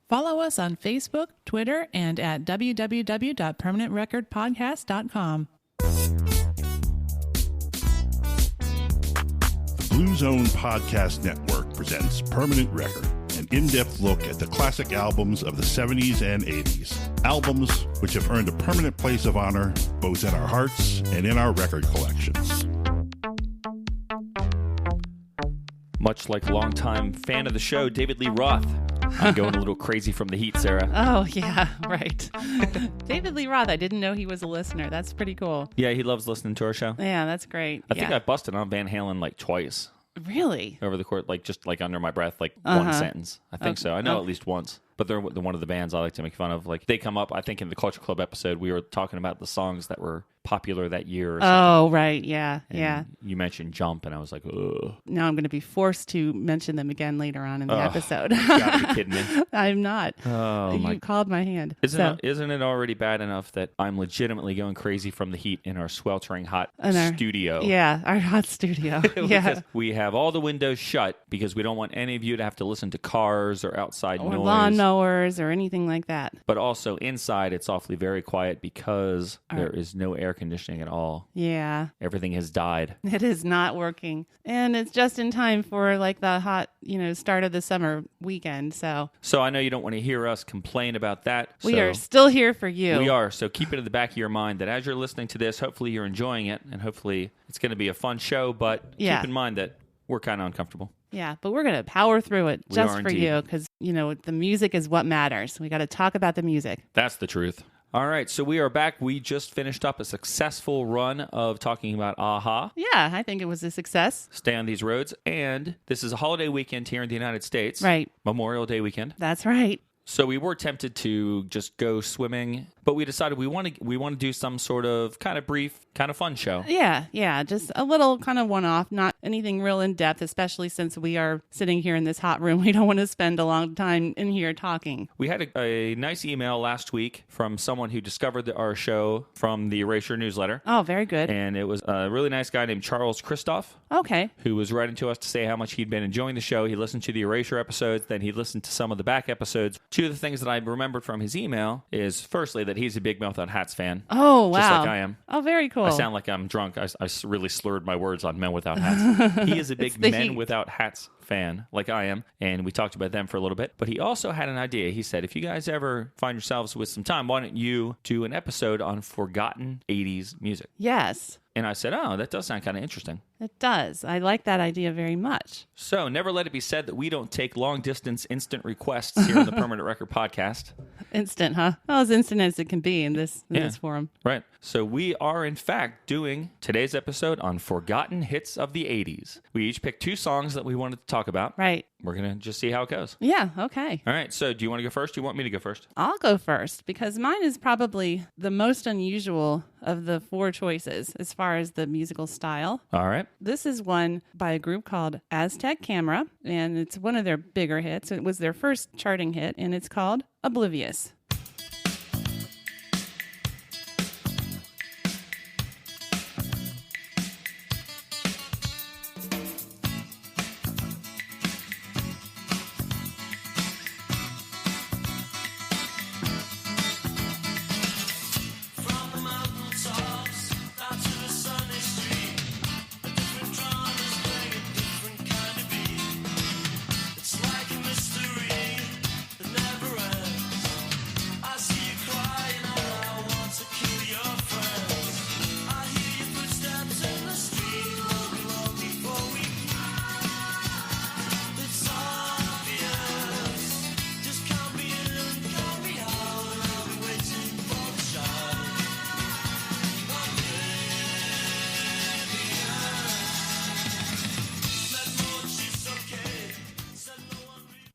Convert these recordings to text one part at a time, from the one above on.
Follow us on Facebook, Twitter, and at www.permanentrecordpodcast.com. Blue Zone Podcast Network presents Permanent Record, an in-depth look at the classic albums of the 70s and 80s. Albums which have earned a permanent place of honor both in our hearts and in our record collections. Much like a longtime fan of the show, David Lee Roth. I'm going a little crazy from the heat, Sarah. Oh, yeah, right. David Lee Roth, I didn't know he was a listener. That's pretty cool. Yeah, he loves listening to our show. Yeah, that's great. I think I busted on Van Halen like twice. Really? Over the course, like just like under my breath, like one sentence. I think so. I know at least once. But they're one of the bands I like to make fun of. Like they come up, I think in the Culture Club episode, we were talking about the songs that were popular that year or something. Oh, right. Yeah. And yeah. You mentioned Jump, and I was like, ugh. Now I'm going to be forced to mention them again later on in the episode. You gotta be kidding me. I'm not. Oh, you called my hand. Isn't it already bad enough that I'm legitimately going crazy from the heat in our sweltering hot studio? Yeah, our hot studio. Yeah. We have all the windows shut because we don't want any of you to have to listen to cars or outside or noise. lawnmowers or anything like that. But also inside, it's awfully very quiet because there is no air conditioning at all. Yeah. Everything has died. It is not working. And it's just in time for like the hot, start of the summer weekend. So I know you don't want to hear us complain about that. We are still here for you. We are. So keep it in the back of your mind that as you're listening to this, hopefully you're enjoying it and hopefully it's going to be a fun show. But keep in mind that we're kind of uncomfortable. Yeah, but we're going to power through it just for you because, the music is what matters. We got to talk about the music. That's the truth. All right, so we are back. We just finished up a successful run of talking about AHA. Yeah, I think it was a success. Stay on these roads. And this is a holiday weekend here in the United States. Right. Memorial Day weekend. That's right. So we were tempted to just go swimming, but we decided we want to do some sort of kind of brief, kind of fun show. Yeah, just a little kind of one-off, not anything real in-depth, especially since we are sitting here in this hot room. We don't want to spend a long time in here talking. We had a nice email last week from someone who discovered our show from the Erasure newsletter. Oh, very good. And it was a really nice guy named Charles Christiphe. Okay. Who was writing to us to say how much he'd been enjoying the show. He listened to the Erasure episodes, then he listened to some of the back episodes. Two of the things that I remembered from his email is, firstly, that he's a big Men Without Hats fan. Oh, wow. Just like I am. Oh, very cool. I sound like I'm drunk. I really slurred my words on Men Without Hats. He is a big Men Without Hats fan, like I am, and we talked about them for a little bit. But he also had an idea. He said, if you guys ever find yourselves with some time, why don't you do an episode on forgotten 80s music? Yes. And I said, oh, that does sound kind of interesting. It does. I like that idea very much. So never let it be said that we don't take long-distance instant requests here on the Permanent Record Podcast. Instant, huh? Well, as instant as it can be in this forum. Right. So we are, in fact, doing today's episode on forgotten hits of the 80s. We each picked two songs that we wanted to talk about. Right. We're going to just see how it goes. Yeah, okay. All right. So do you want to go first? Do you want me to go first? I'll go first because mine is probably the most unusual of the four choices as far as the musical style. All right. This is one by a group called Aztec, and it's one of their bigger hits. It was their first charting hit, and it's called Oblivious.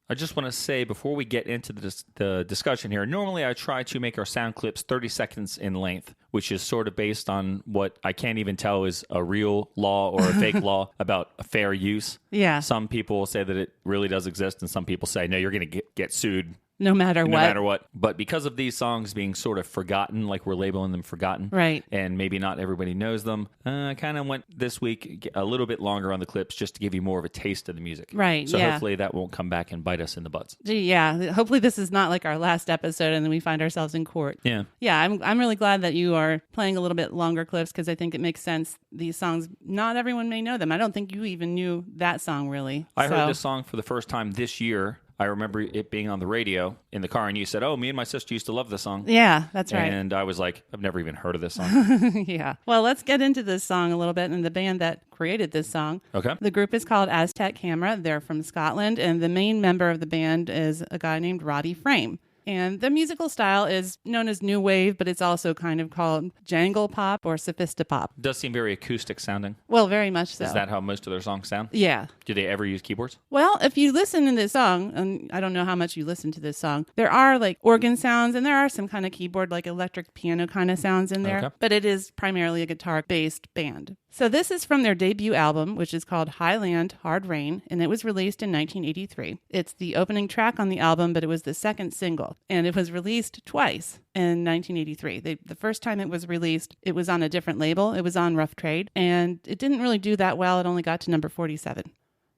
I just want to say before we get into the discussion here, normally I try to make our sound clips 30 seconds in length, which is sort of based on what I can't even tell is a real law or a fake law about fair use. Yeah. Some people say that it really does exist, and some people say, no, you're going to get sued No matter what. But because of these songs being sort of forgotten, like we're labeling them forgotten, right? And maybe not everybody knows them, I kind of went this week a little bit longer on the clips just to give you more of a taste of the music. Right, so yeah. hopefully that won't come back and bite us in the butts. Yeah, hopefully this is not like our last episode and then we find ourselves in court. Yeah. Yeah, I'm really glad that you are playing a little bit longer clips because I think it makes sense. These songs, not everyone may know them. I don't think you even knew that song, really. I heard this song for the first time this year. I remember it being on the radio in the car, and you said, "Oh, me and my sister used to love this song." Yeah, that's right. And I was like, "I've never even heard of this song." Yeah. Well, let's get into this song a little bit and the band that created this song. Okay. The group is called Aztec. They're from Scotland, and the main member of the band is a guy named Roddy Frame. And the musical style is known as new wave, but it's also kind of called jangle pop or sophistopop. Does seem very acoustic sounding. Well, very much so. Is that how most of their songs sound? Yeah. Do they ever use keyboards? Well, if you listen to this song, and I don't know how much you listen to this song, there are like organ sounds and there are some kind of keyboard, like electric piano kind of sounds in there. Okay. But it is primarily a guitar-based band. So this is from their debut album, which is called Halen, Hard Rain, and it was released in 1983. It's the opening track on the album, but it was the second single, and it was released twice in 1983. The first time it was released, it was on a different label. It was on Rough Trade, and it didn't really do that well. It only got to number 47.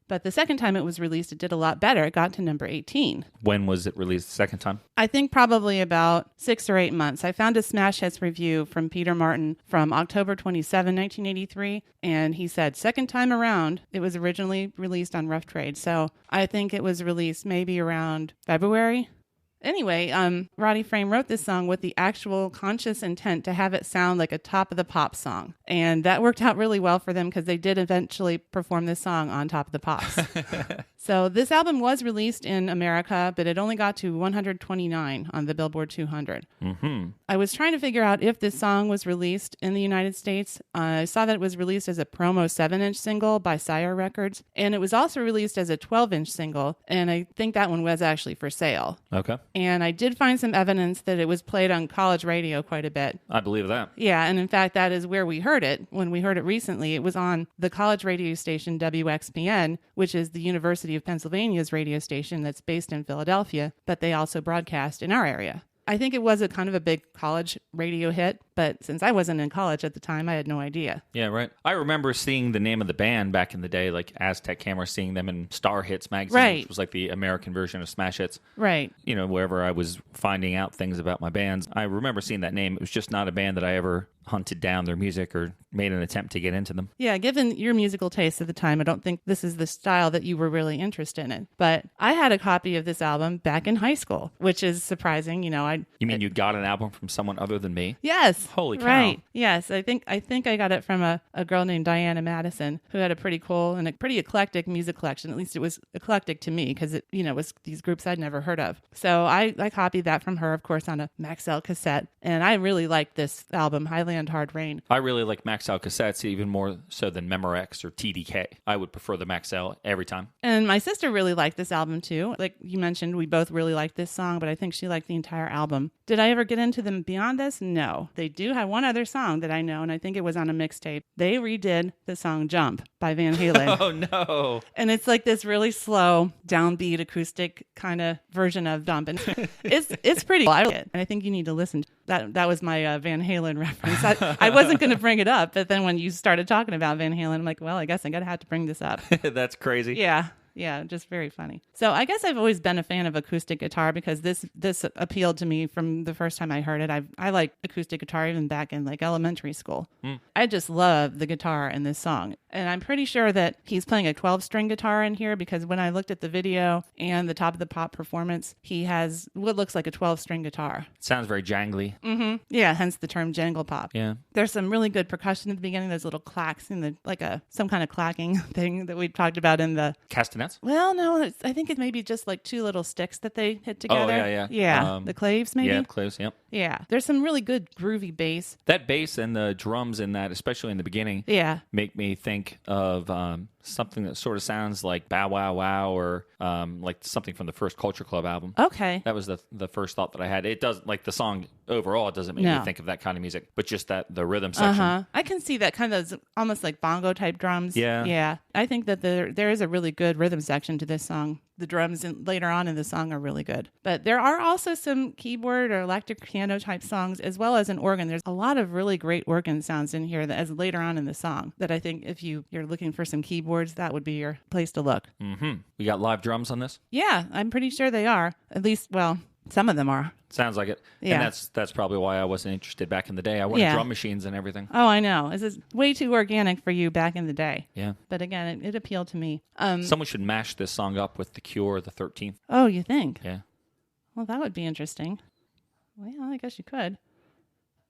But the second time it was released, it did a lot better. It got to number 18. When was it released the second time? I think probably about 6 or 8 months. I found a Smash Hits review from Peter Martin from October 27, 1983, and he said, second time around, it was originally released on Rough Trade. So I think it was released maybe around February. Anyway, Roddy Frame wrote this song with the actual conscious intent to have it sound like a Top of the Pops song. And that worked out really well for them because they did eventually perform this song on Top of the Pops. So this album was released in America, but it only got to 129 on the Billboard 200. Mm-hmm. I was trying to figure out if this song was released in the United States. I saw that it was released as a promo 7-inch single by Sire Records, and it was also released as a 12-inch single, and I think that one was actually for sale. Okay. And I did find some evidence that it was played on college radio quite a bit. I believe that. Yeah, and in fact, that is where we heard it. When we heard it recently, it was on the college radio station WXPN, which is the University of Pennsylvania's radio station that's based in Philadelphia, but they also broadcast in our area. I think it was a kind of a big college radio hit, but since I wasn't in college at the time, I had no idea. Yeah, right. I remember seeing the name of the band back in the day, like Aztec, seeing them in Star Hits magazine, right, which was like the American version of Smash Hits. Right. You know, wherever I was finding out things about my bands, I remember seeing that name. It was just not a band that I ever hunted down their music or made an attempt to get into them. Yeah, given your musical taste at the time, I don't think this is the style that you were really interested in. But I had a copy of this album back in high school, which is surprising. You know, You mean you got an album from someone other than me? Yes. Holy cow. Right. Yes. I think I got it from a girl named Diana Madison, who had a pretty cool and a pretty eclectic music collection. At least it was eclectic to me because it, was these groups I'd never heard of. So I copied that from her, of course, on a Maxell cassette. And I really liked this album, Highland Hard Rain. I really like Maxell cassettes even more so than Memorex or TDK. I would prefer the Maxell every time. And my sister really liked this album too. Like you mentioned, we both really liked this song, but I think she liked the entire album. Did I ever get into them beyond this? No. They do have one other song that I know, and I think it was on a mixtape. They redid the song Jump by Van Halen. Oh, no. And it's like this really slow, downbeat, acoustic kind of version of Jump. And it's pretty cool. I like it. And I think you need to listen. That was my Van Halen reference. I wasn't going to bring it up, but then when you started talking about Van Halen, I'm like, well, I guess I got to have to bring this up. That's crazy. Yeah, just very funny. So I guess I've always been a fan of acoustic guitar because this appealed to me from the first time I heard it. I like acoustic guitar even back in like elementary school. I just love the guitar in this song. And I'm pretty sure that he's playing a 12-string guitar in here because when I looked at the video and the Top of the Pop performance, he has what looks like a 12-string guitar. Sounds very jangly. Mm-hmm. Yeah, hence the term jangle pop. Yeah. There's some really good percussion at the beginning. There's little clacks in the some kind of clacking thing that we talked about in the castanets. Well, no, I think it may be just like two little sticks that they hit together. Oh, yeah. Yeah, the claves maybe. Yeah, claves, yep. Yeah, there's some really good groovy bass. That bass and the drums in that, especially in the beginning, make me think of something that sort of sounds like Bow Wow Wow or like something from the first Culture Club album. Okay. That was the first thought that I had. It does, like the song overall, it doesn't make me think of that kind of music, but just the rhythm section. I can see that kind of almost like bongo type drums. Yeah. I think that there is a really good rhythm section to this song. the drums later on in the song are really good. But there are also some keyboard or electric piano type songs, as well as an organ. There's a lot of really great organ sounds in here that as later on in the song that I think if you're looking for some keyboards, that would be your place to look. Mm-hmm. We got live drums on this? Yeah, I'm pretty sure they are. At least, well, some of them are. Sounds like it. Yeah. And that's probably why I wasn't interested back in the day. I wanted drum machines and everything. Oh, I know. This is way too organic for you back in the day. Yeah. But again, it appealed to me. Someone should mash this song up with The Cure, The 13th. Oh, you think? Yeah. Well, that would be interesting. Well, I guess you could.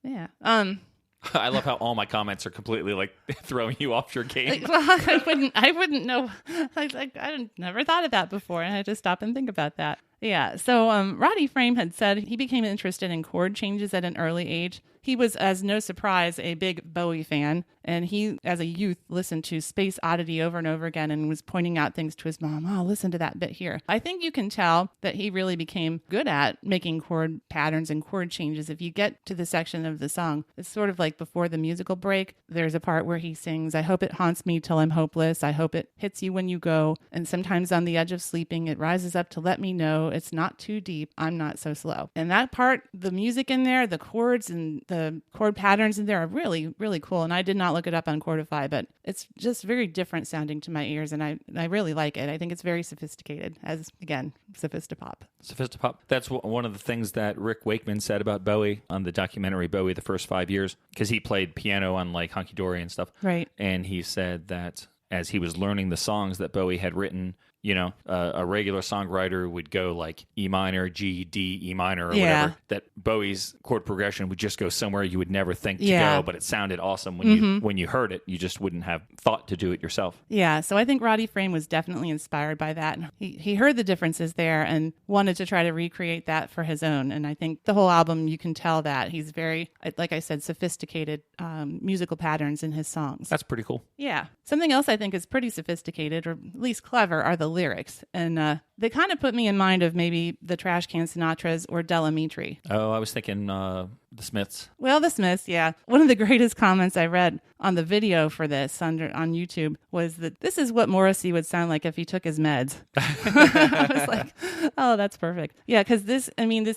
Yeah. I love how all my comments are completely like throwing you off your game. I wouldn't know. I never thought of that before, and I had to stop and think about that. Yeah. So Roddy Frame had said he became interested in chord changes at an early age. He was, as no surprise, a big Bowie fan, and he, as a youth, listened to Space Oddity over and over again and was pointing out things to his mom. Oh, listen to that bit here. I think you can tell that he really became good at making chord patterns and chord changes. If you get to the section of the song, it's sort of like before the musical break, there's a part where he sings, I hope it haunts me till I'm hopeless. I hope it hits you when you go. And sometimes on the edge of sleeping, it rises up to let me know it's not too deep. I'm not so slow. And that part, the music in there, the chords and the chord patterns in there are really, really cool. And I did not look it up on Chordify, but it's just very different sounding to my ears. And I really like it. I think it's very sophisticated, as, again, Sophistopop. Sophistopop. That's one of the things that Rick Wakeman said about Bowie on the documentary Bowie the First 5 Years, because he played piano on like Hunky Dory and stuff. Right. And he said that as he was learning the songs that Bowie had written, you know, a regular songwriter would go like E minor, G, D, E minor, or whatever. That Bowie's chord progression would just go somewhere you would never think to go, but it sounded awesome when you heard it. You just wouldn't have thought to do it yourself. Yeah, so I think Roddy Frame was definitely inspired by that. He heard the differences there and wanted to try to recreate that for his own. And I think the whole album, you can tell that he's very, like I said, sophisticated musical patterns in his songs. That's pretty cool. Yeah. Something else I think is pretty sophisticated, or at least clever, are the lyrics. And they kind of put me in mind of maybe the Trash Can Sinatras or Del Amitri. Oh, I was thinking the Smiths. Well, the Smiths, yeah. One of the greatest comments I read on the video for this on YouTube was that this is what Morrissey would sound like if he took his meds. I was like, oh, that's perfect. Yeah, because this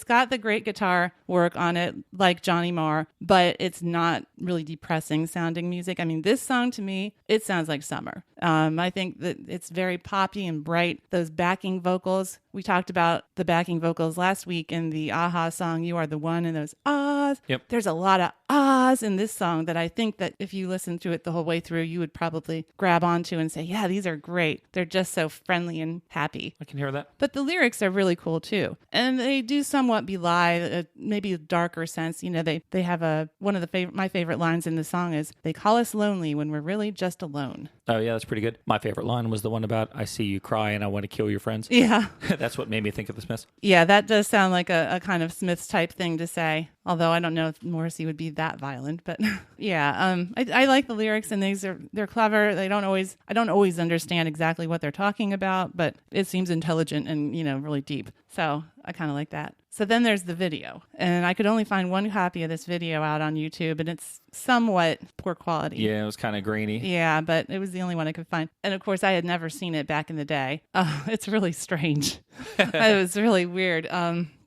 got the great guitar work on it, like Johnny Marr, but it's not really depressing sounding music. I mean, this song to me, it sounds like summer. I think that it's very poppy and bright. Those backing vocals, we talked about the backing vocals last week in the Aha song, You Are the One, and those ahs. Yep. There's a lot of ahs in this song that I think that if you listen to it the whole way through, you would probably grab onto and say, yeah, these are great. They're just so friendly and happy. I can hear that. But the lyrics are really cool too. And they do somewhat belie maybe a darker sense. You know, they have one of my favorite lines in the song is, they call us lonely when we're really just alone. Oh, yeah, that's pretty good. My favorite line was the one about, I see you cry and I want to kill your friends. Yeah. That's what made me think of the Smiths. Yeah, that does sound like a kind of Smiths type thing to say. Although I don't know if Morrissey would be that violent, but yeah, I like the lyrics, and they're clever. I don't always understand exactly what they're talking about, but it seems intelligent and, you know, really deep. So I kind of like that. So then there's the video, and I could only find one copy of this video out on YouTube, and it's somewhat poor quality. Yeah, it was kind of grainy. Yeah, but it was the only one I could find. And of course, I had never seen it back in the day. It's really strange. It was really weird.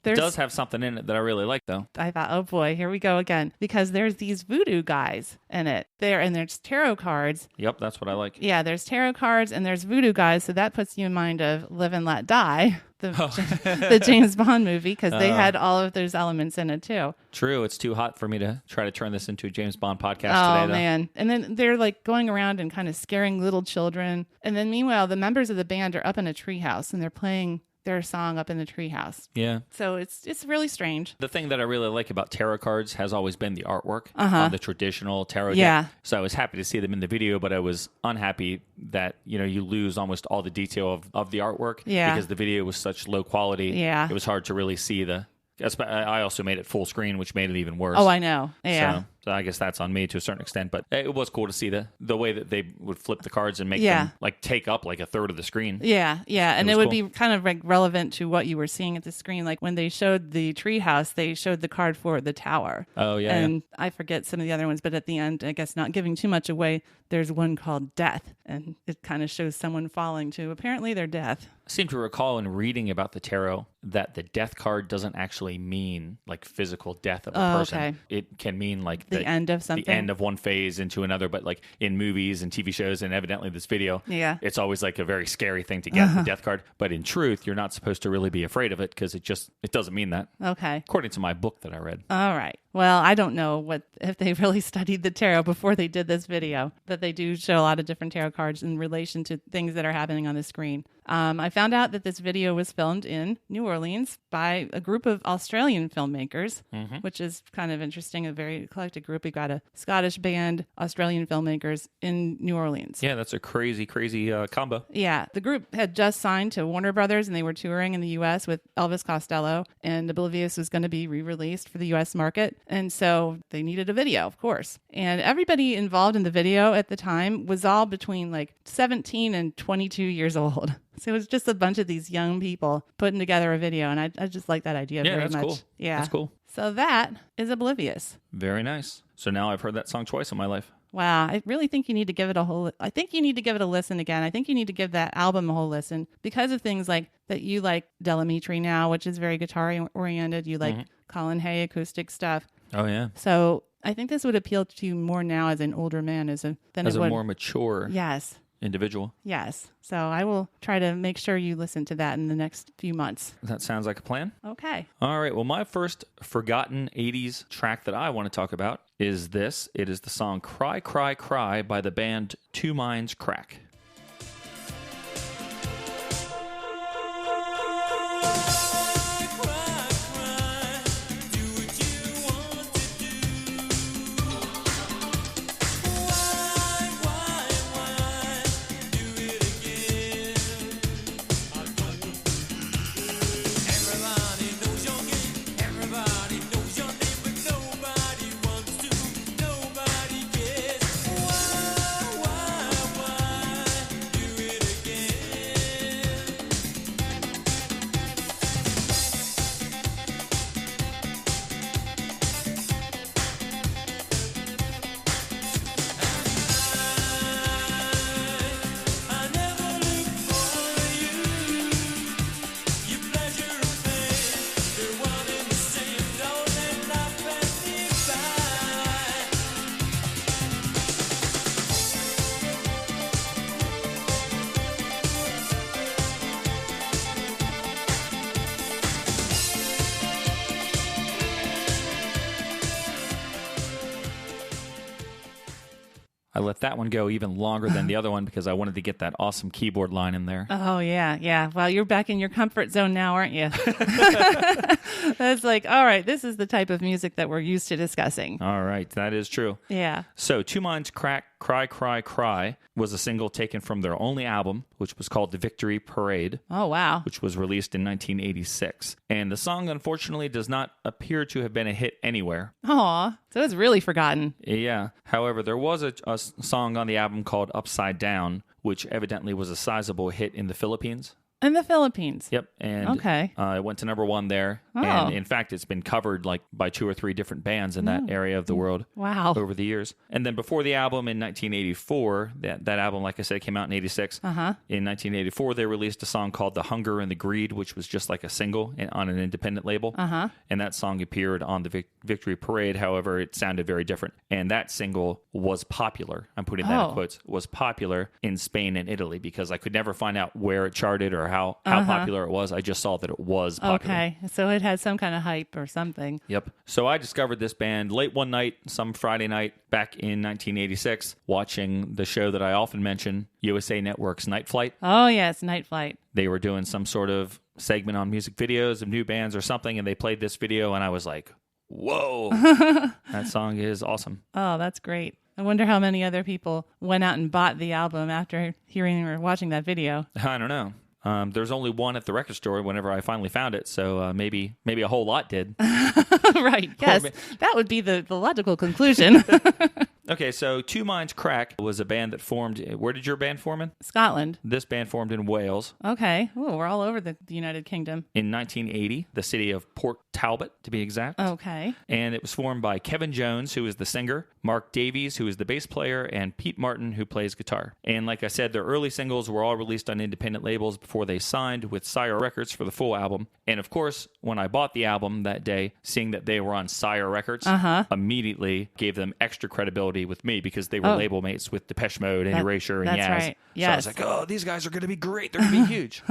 It does have something in it that I really like, though. I thought, oh boy, here we go again. Because there's these voodoo guys in it. And there's tarot cards. Yep, that's what I like. Yeah, there's tarot cards and there's voodoo guys. So that puts you in mind of Live and Let Die, the James Bond movie, because they had all of those elements in it too. True. It's too hot for me to try to turn this into a James Bond podcast today, though. Oh, man. And then they're like going around and kind of scaring little children. And then meanwhile, the members of the band are up in a treehouse and they're playing their song up in the treehouse. Yeah. So it's really strange. The thing that I really like about tarot cards has always been the artwork on the traditional tarot deck. So I was happy to see them in the video, but I was unhappy that, you know, you lose almost all the detail of the artwork because the video was such low quality. Yeah. It was hard to really see I also made it full screen, which made it even worse. Oh, I know. Yeah. So So I guess that's on me to a certain extent, but it was cool to see the way that they would flip the cards and make them like take up like a third of the screen. Yeah, and it would be kind of like relevant to what you were seeing at the screen. Like when they showed the treehouse, they showed the card for the tower. Oh, yeah. And I forget some of the other ones, but at the end, I guess not giving too much away, there's one called Death, and it kind of shows someone falling to apparently their death. I seem to recall in reading about the tarot that the death card doesn't actually mean like physical death of a person. Okay. It can mean like the end of something. The end of one phase into another, but like in movies and TV shows and evidently this video, it's always like a very scary thing to get the death card. But in truth, you're not supposed to really be afraid of it because it doesn't mean that. Okay. According to my book that I read. All right. Well, I don't know if they really studied the tarot before they did this video, but they do show a lot of different tarot cards in relation to things that are happening on the screen. I found out that this video was filmed in New Orleans by a group of Australian filmmakers, which is kind of interesting, a very eclectic group. We got a Scottish band, Australian filmmakers in New Orleans. Yeah, that's a crazy combo. Yeah, the group had just signed to Warner Brothers, and they were touring in the U.S. with Elvis Costello, and Oblivious was going to be re-released for the U.S. market, and so they needed a video, of course. And everybody involved in the video at the time was all between like 17 and 22 years old. So it was just a bunch of these young people putting together a video, and I just like that idea very much. Cool. Yeah, that's cool. So that is Oblivious. Very nice. So now I've heard that song twice in my life. Wow, I really think you need to give it I think you need to give it a listen again. I think you need to give that album a whole listen because of things like that you like Delamitri now, which is very guitar oriented. You like Colin Hay acoustic stuff. Oh yeah. So I think this would appeal to you more now as an older man than as a more mature. Yes. Individual. Yes. So I will try to make sure you listen to that in the next few months. That sounds like a plan. Okay. All right. Well, my first forgotten 80s track that I want to talk about is this. It is the song Cry, Cry, Cry by the band Two Minds Crack. I let that one go even longer than the other one because I wanted to get that awesome keyboard line in there. Oh, yeah. Well, you're back in your comfort zone now, aren't you? That's like, all right, this is the type of music that we're used to discussing. All right, that is true. Yeah. So, Two Minds Crack, Cry, Cry, Cry was a single taken from their only album, which was called The Victory Parade. Oh, wow. Which was released in 1986. And the song, unfortunately, does not appear to have been a hit anywhere. Aw, so it's really forgotten. Yeah. However, there was a song on the album called Upside Down, which evidently was a sizable hit in the Philippines. In the Philippines? Yep. And it went to number one there. Oh. And in fact, it's been covered like by 2 or 3 different bands in that area of the world. Wow. Over the years. And then before the album in 1984, that album, like I said, came out in 86. In 1984, they released a song called The Hunger and the Greed, which was just like a single on an independent label. And that song appeared on the Victory Parade. However, it sounded very different. And that single was popular. I'm putting that in quotes. Was popular in Spain and Italy because I could never find out where it charted or how popular it was. I just saw that it was popular. Okay, so it had some kind of hype or something. Yep. So I discovered this band late one night, some Friday night back in 1986, watching the show that I often mention, USA Network's Night Flight. Oh, yes, Night Flight. They were doing some sort of segment on music videos of new bands or something, and they played this video, and I was like, whoa, that song is awesome. Oh, that's great. I wonder how many other people went out and bought the album after hearing or watching that video. I don't know. There's only one at the record store whenever I finally found it, so maybe a whole lot did. Right, yes. That would be the logical conclusion. Okay, so Two Minds Crack was a band that formed... Where did your band form in? Scotland. This band formed in Wales. Okay. Ooh, we're all over the United Kingdom. In 1980, the city of Port Talbot, to be exact. Okay. And it was formed by Kevin Jones, who is the singer, Mark Davies, who is the bass player, and Pete Martin, who plays guitar. And like I said, their early singles were all released on independent labels before they signed with Sire Records for the full album. And of course, when I bought the album that day, seeing that they were on Sire Records, immediately gave them extra credibility with me because they were label mates with Depeche Mode and Erasure and Yaz. Right. Yes. So I was like, oh, these guys are going to be great. They're going to be huge.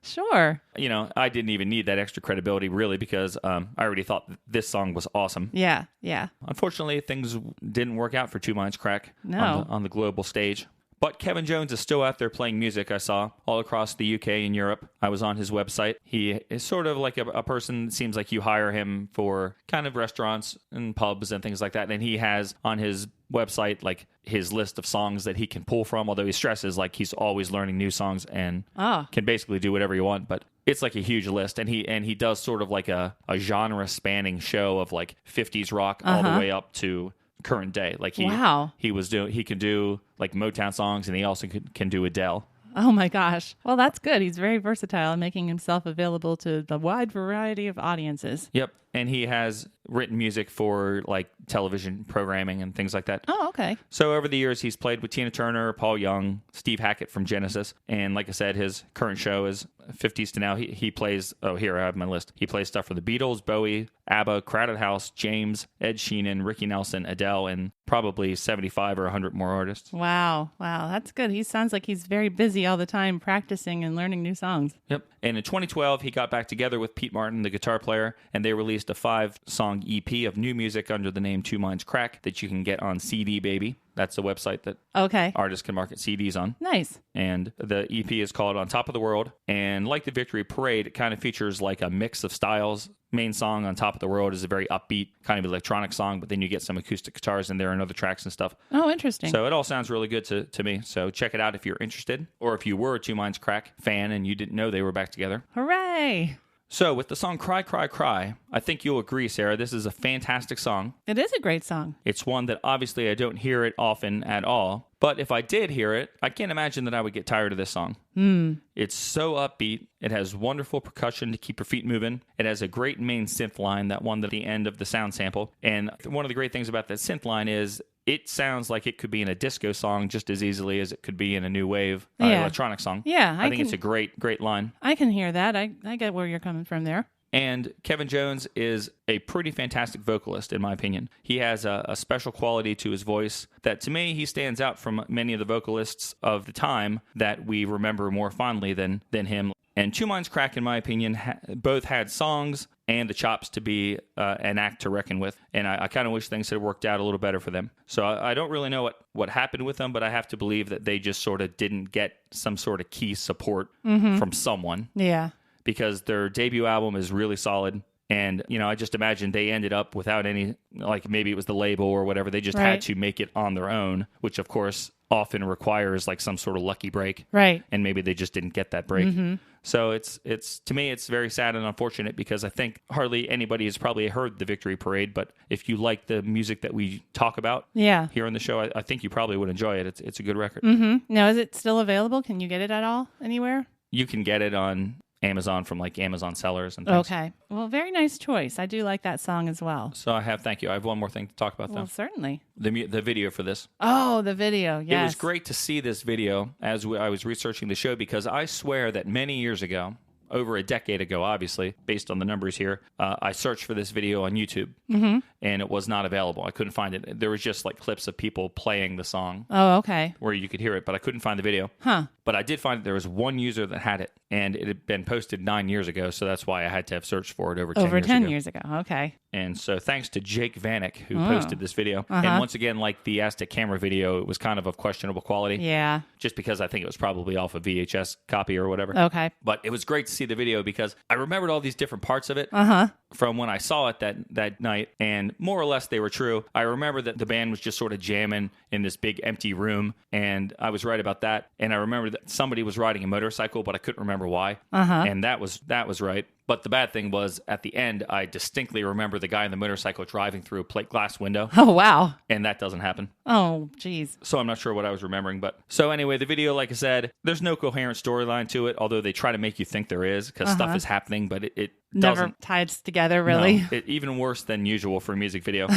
Sure. You know, I didn't even need that extra credibility, really, because I already thought this song was awesome. Yeah, yeah. Unfortunately, things didn't work out for Two Minds Crack on the global stage. But Kevin Jones is still out there playing music, I saw, all across the UK and Europe. I was on his website. He is sort of like a person, it seems like you hire him for kind of restaurants and pubs and things like that. And he has on his website like his list of songs that he can pull from, although he stresses like he's always learning new songs and can basically do whatever you want. But it's like a huge list. And he does sort of like a genre-spanning show of like 50s rock all the way up to current day. Like he can do like Motown songs, and he also can do Adele. Oh my gosh. Well, that's good. He's very versatile and making himself available to the wide variety of audiences. Yep. And he has written music for like television programming and things like that. Oh, okay. So over the years, he's played with Tina Turner, Paul Young, Steve Hackett from Genesis. And like I said, his current show is 50s to now. He plays, here I have my list. He plays stuff for the Beatles, Bowie, ABBA, Crowded House, James, Ed Sheeran, Ricky Nelson, Adele, and probably 75 or 100 more artists. Wow. That's good. He sounds like he's very busy all the time practicing and learning new songs. Yep. And in 2012, he got back together with Pete Martin, the guitar player, and they released a 5-song EP of new music under the name Two Minds Crack that you can get on CD Baby. That's the website that artists can market CDs on. Nice. And the EP is called On Top of the World. And like the Victory Parade, it kind of features like a mix of styles. Main song, On Top of the World, is a very upbeat kind of electronic song, but then you get some acoustic guitars in there and other tracks and stuff. Oh, interesting. So it all sounds really good to me. So check it out if you're interested, or if you were a Two Minds Crack fan and you didn't know they were back together. Hooray! So with the song Cry, Cry, Cry, I think you'll agree, Sarah, this is a fantastic song. It is a great song. It's one that obviously I don't hear it often at all. But if I did hear it, I can't imagine that I would get tired of this song. It's so upbeat. It has wonderful percussion to keep your feet moving. It has a great main synth line, that one at the end of the sound sample. And one of the great things about that synth line is it sounds like it could be in a disco song just as easily as it could be in a new wave electronic song. Yeah, I think it's a great line. I can hear that. I get where you're coming from there. And Kevin Jones is a pretty fantastic vocalist, in my opinion. He has a special quality to his voice that, to me, he stands out from many of the vocalists of the time that we remember more fondly than him. And Two Minds Crack, in my opinion, both had songs and the chops to be an act to reckon with. And I kind of wish things had worked out a little better for them. So I don't really know what happened with them, but I have to believe that they just sort of didn't get some sort of key support from someone. Yeah. Because their debut album is really solid. And, I just imagine they ended up without any, like maybe it was the label or whatever. They just had to make it on their own, which, of course, often requires like some sort of lucky break. Right. And maybe they just didn't get that break. So it's to me, it's very sad and unfortunate because I think hardly anybody has probably heard the Victory Parade. But if you like the music that we talk about here on the show, I think you probably would enjoy it. It's a good record. Now, is it still available? Can you get it at all anywhere? You can get it on Amazon from like Amazon sellers and things. Okay. Well, very nice choice. I do like that song as well. So thank you. I have one more thing to talk about though. Well, certainly. The video for this. Oh, the video. Yes. It was great to see this video as I was researching the show because I swear that many years ago, over a decade ago, obviously, based on the numbers here, I searched for this video on YouTube, and it was not available. I couldn't find it. There was just like clips of people playing the song. Oh, okay. Where you could hear it, but I couldn't find the video. Huh. But I did find that there was one user that had it, and it had been posted 9 years ago, so that's why I had to have searched for it over 10 years ago. Over 10 years ago, okay. And so thanks to Jake Vanek, who posted this video. And once again, like the Aztec camera video, it was kind of questionable quality. Yeah. Just because I think it was probably off a VHS copy or whatever. Okay. But it was great to see the video because I remembered all these different parts of it. from when I saw it that night, and more or less they were true. I remember that the band was just sort of jamming in this big empty room, and I was right about that. And I remember that somebody was riding a motorcycle, but I couldn't remember why. And that was right. But the bad thing was, at the end, I distinctly remember the guy in the motorcycle driving through a plate glass window. Oh, wow. And that doesn't happen. Oh, geez. So I'm not sure what I was remembering. But so anyway, the video, like I said, there's no coherent storyline to it, although they try to make you think there is, because stuff is happening, but it never doesn't. ties together, really. No, even worse than usual for a music video.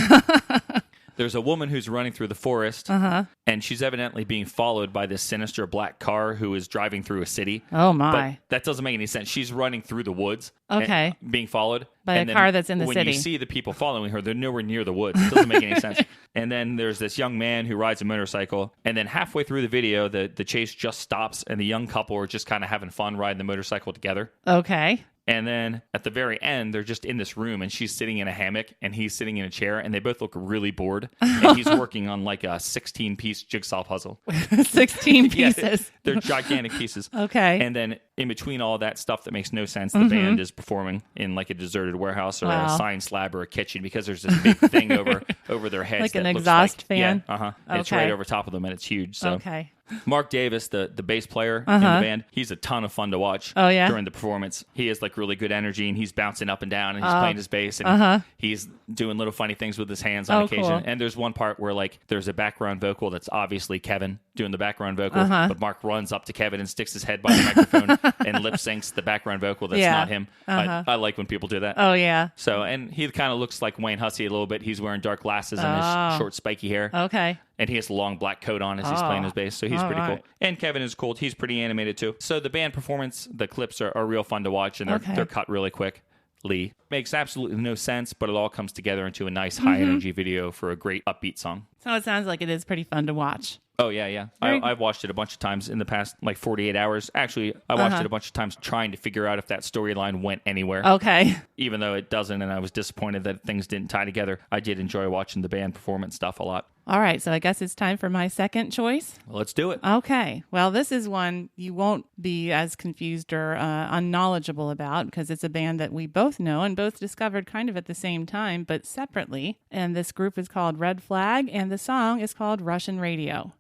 There's a woman who's running through the forest, and she's evidently being followed by this sinister black car who is driving through a city. Oh, my. But that doesn't make any sense. She's running through the woods. Okay. Being followed. By a car that's in the city. When you see the people following her, they're nowhere near the woods. It doesn't make any sense. And then there's this young man who rides a motorcycle, and then halfway through the video, the chase just stops, and the young couple are just kind of having fun riding the motorcycle together. Okay. And then at the very end, they're just in this room, and she's sitting in a hammock, and he's sitting in a chair, and they both look really bored. And he's working on like a 16-piece jigsaw puzzle. 16 pieces. Yeah, they're gigantic pieces. Okay. And then in between all that stuff that makes no sense, the band is performing in like a deserted warehouse or a sign slab or a kitchen, because there's this big thing over their heads. Like that an looks exhaust fan? Yeah, And it's right over top of them, and it's huge. So. Okay. Mark Davis, the bass player in the band, he's a ton of fun to watch during the performance. He has like really good energy, and he's bouncing up and down, and he's playing his bass, and he's doing little funny things with his hands on occasion. Cool. And there's one part where like there's a background vocal that's obviously Kevin doing the background vocal, but Mark runs up to Kevin and sticks his head by the microphone and lip syncs the background vocal that's not him. I like when people do that. Oh, yeah. So, and he kind of looks like Wayne Hussey a little bit. He's wearing dark glasses and his short spiky hair. Okay. And he has a long black coat on as he's playing his bass, so he's pretty cool. And Kevin is cool. He's pretty animated, too. So the band performance, the clips are real fun to watch, and they're cut really quick. Lee. Makes absolutely no sense, but it all comes together into a nice high-energy video for a great upbeat song. So it sounds like it is pretty fun to watch. Oh, yeah. I've watched it a bunch of times in the past, like 48 hours. Actually, I watched it a bunch of times trying to figure out if that storyline went anywhere. Okay. Even though it doesn't, and I was disappointed that things didn't tie together, I did enjoy watching the band performance stuff a lot. All right, so I guess it's time for my second choice. Well, let's do it. Okay. Well, this is one you won't be as confused or unknowledgeable about, because it's a band that we both know and both discovered kind of at the same time, but separately. And this group is called Red Flag, and the song is called Russian Radio.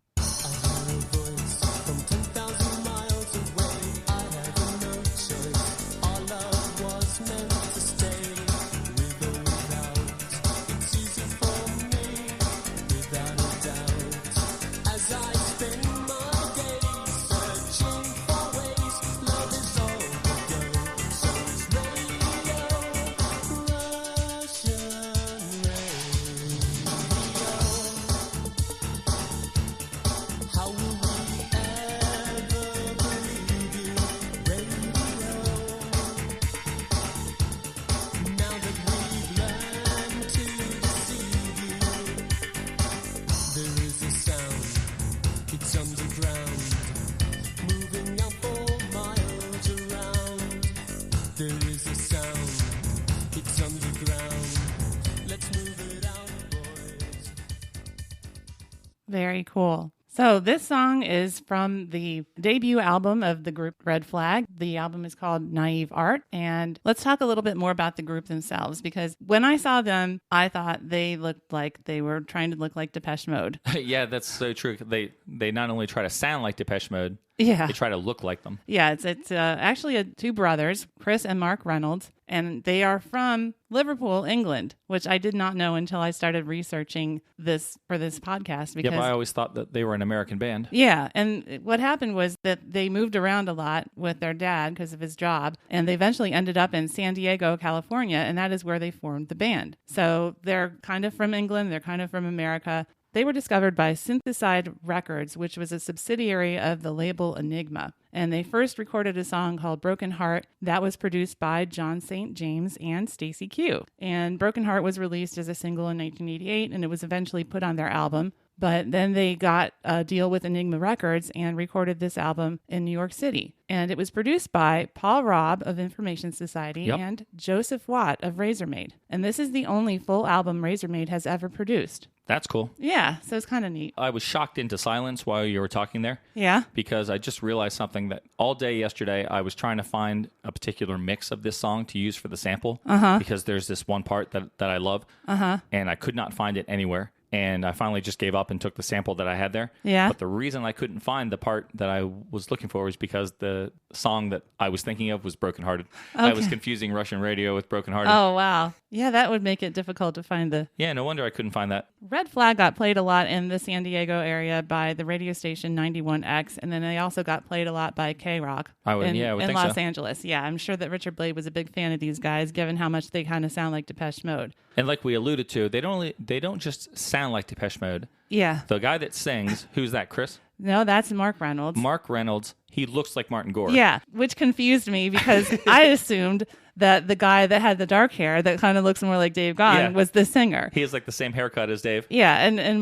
Very cool. So this song is from the debut album of the group Red Flag. The album is called Naive Art. And let's talk a little bit more about the group themselves, because when I saw them, I thought they looked like they were trying to look like Depeche Mode. Yeah, that's so true. They not only try to sound like Depeche Mode, they try to look like them. Yeah, it's actually two brothers, Chris and Mark Reynolds, and they are from Liverpool, England, which I did not know until I started researching this for this podcast. Because, I always thought that they were an American band. Yeah, and what happened was that they moved around a lot with their dad because of his job, and they eventually ended up in San Diego, California, and that is where they formed the band. So they're kind of from England, they're kind of from America. They were discovered by Syntheside Records, which was a subsidiary of the label Enigma. And they first recorded a song called Broken Heart that was produced by John St. James and Stacey Q. And Broken Heart was released as a single in 1988, and it was eventually put on their album But then they got a deal with Enigma Records and recorded this album in New York City. And it was produced by Paul Robb of Information Society and Joseph Watt of Razormaid. And this is the only full album Razormaid has ever produced. That's cool. Yeah, so it's kind of neat. I was shocked into silence while you were talking there. Yeah. Because I just realized something that all day yesterday I was trying to find a particular mix of this song to use for the sample. Because there's this one part that I love. And I could not find it anywhere. And I finally just gave up and took the sample that I had there. Yeah. But the reason I couldn't find the part that I was looking for was because the song that I was thinking of was Broken Hearted. Okay. I was confusing Russian Radio with Broken Hearted. Oh, wow. Yeah, that would make it difficult to find the... Yeah, no wonder I couldn't find that. Red Flag got played a lot in the San Diego area by the radio station 91X, and then they also got played a lot by K-Rock in Los Angeles. Yeah, I'm sure that Richard Blade was a big fan of these guys, given how much they kind of sound like Depeche Mode. And like we alluded to, they don't just sound like Depeche Mode. Yeah. The guy that sings, who's that, Chris? No, that's Mark Reynolds. Mark Reynolds, he looks like Martin Gore. Yeah, which confused me because I assumed that the guy that had the dark hair that kind of looks more like Dave Gahan was the singer. He has like the same haircut as Dave. Yeah, and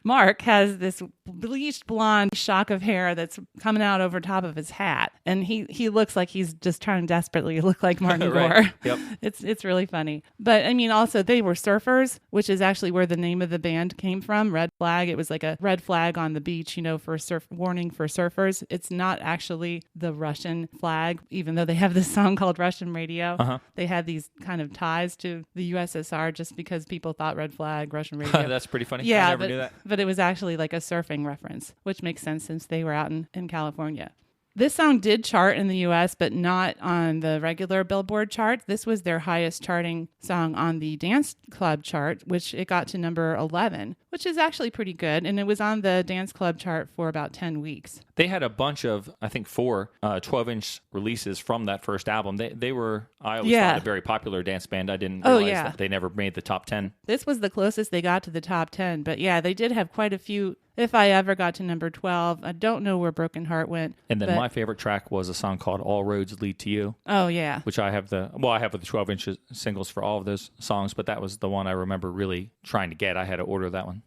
Mark has this bleached blonde shock of hair that's coming out over top of his hat. And he looks like he's just trying desperately to look like Martin Gore. Yep. It's really funny. But I mean, also they were surfers, which is actually where the name of the band came from, Red Flag. It was like a red flag on the beach, for warning for surfers. It's not actually the Russian flag, even though they have this song called Russian Radio. They had these kind of ties to the USSR just because people thought Red Flag, Russian Radio. That's pretty funny. Yeah, I never knew that. But it was actually like a surfing reference, which makes sense since they were out in California. This song did chart in the U.S., but not on the regular Billboard chart. This was their highest charting song on the dance club chart, which it got to number 11, which is actually pretty good. And it was on the dance club chart for about 10 weeks. They had a bunch of, I think, 4 12-inch releases from that first album. They were, I always thought, a very popular dance band. I didn't realize that they never made the top 10. This was the closest they got to the top 10. But yeah, they did have quite a few. If I Ever got to number 12, I don't know where Broken Heart went. And then my favorite track was a song called All Roads Lead to You. Oh, yeah. Which I have the 12-inch singles for all of those songs, but that was the one I remember really trying to get. I had to order that one.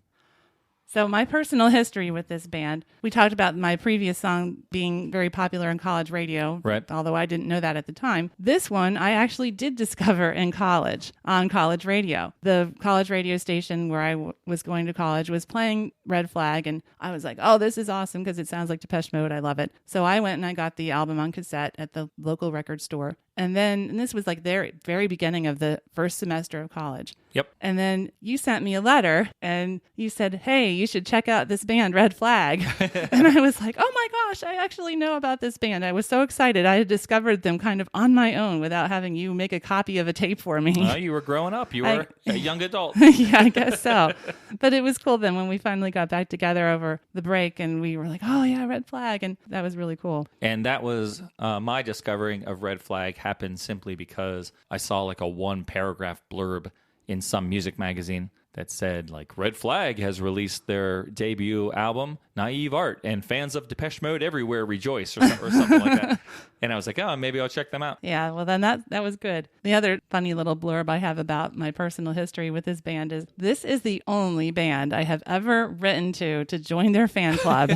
So my personal history with this band, we talked about my previous song being very popular in college radio, right? Although I didn't know that at the time. This one I actually did discover in college on college radio. The college radio station where I was going to college was playing Red Flag, and I was like, oh, this is awesome because it sounds like Depeche Mode. I love it. So I went and I got the album on cassette at the local record store. And this was like their very beginning of the first semester of college. Yep. And then you sent me a letter and you said, hey, you should check out this band, Red Flag. And I was like, oh my gosh, I actually know about this band. I was so excited. I had discovered them kind of on my own without having you make a copy of a tape for me. You were growing up. You were a young adult. Yeah, I guess so. But it was cool then when we finally got back together over the break and we were like, oh yeah, Red Flag. And that was really cool. And that was my discovering of Red Flag happened simply because I saw like a 1-paragraph blurb in some music magazine that said like Red Flag has released their debut album Naive Art and fans of Depeche Mode everywhere rejoice or something like that. And I was like, oh, maybe I'll check them out. Yeah, well then that was good. The other funny little blurb I have about my personal history with this band is this is the only band I have ever written to join their fan club.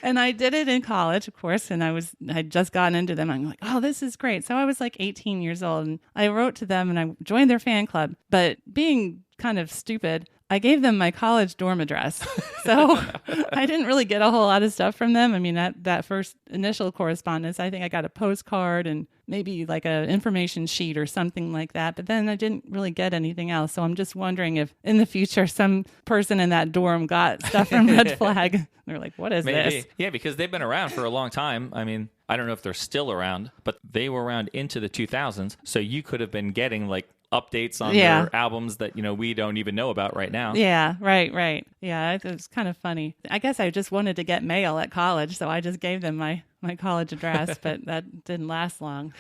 And I did it in college, of course, and I'd just gotten into them. I'm like, oh, this is great. So I was like 18 years old and I wrote to them and I joined their fan club. But being kind of stupid, I gave them my college dorm address. So I didn't really get a whole lot of stuff from them. I mean, that first initial correspondence, I think I got a postcard and maybe like an information sheet or something like that. But then I didn't really get anything else. So I'm just wondering if in the future some person in that dorm got stuff from Red Flag. They're like, what is this? Yeah, because they've been around for a long time. I mean, I don't know if they're still around, but they were around into the 2000s. So you could have been getting like updates on their albums that, we don't even know about right now. Yeah, right. Yeah, it was kind of funny. I guess I just wanted to get mail at college, so I just gave them my college address, but that didn't last long.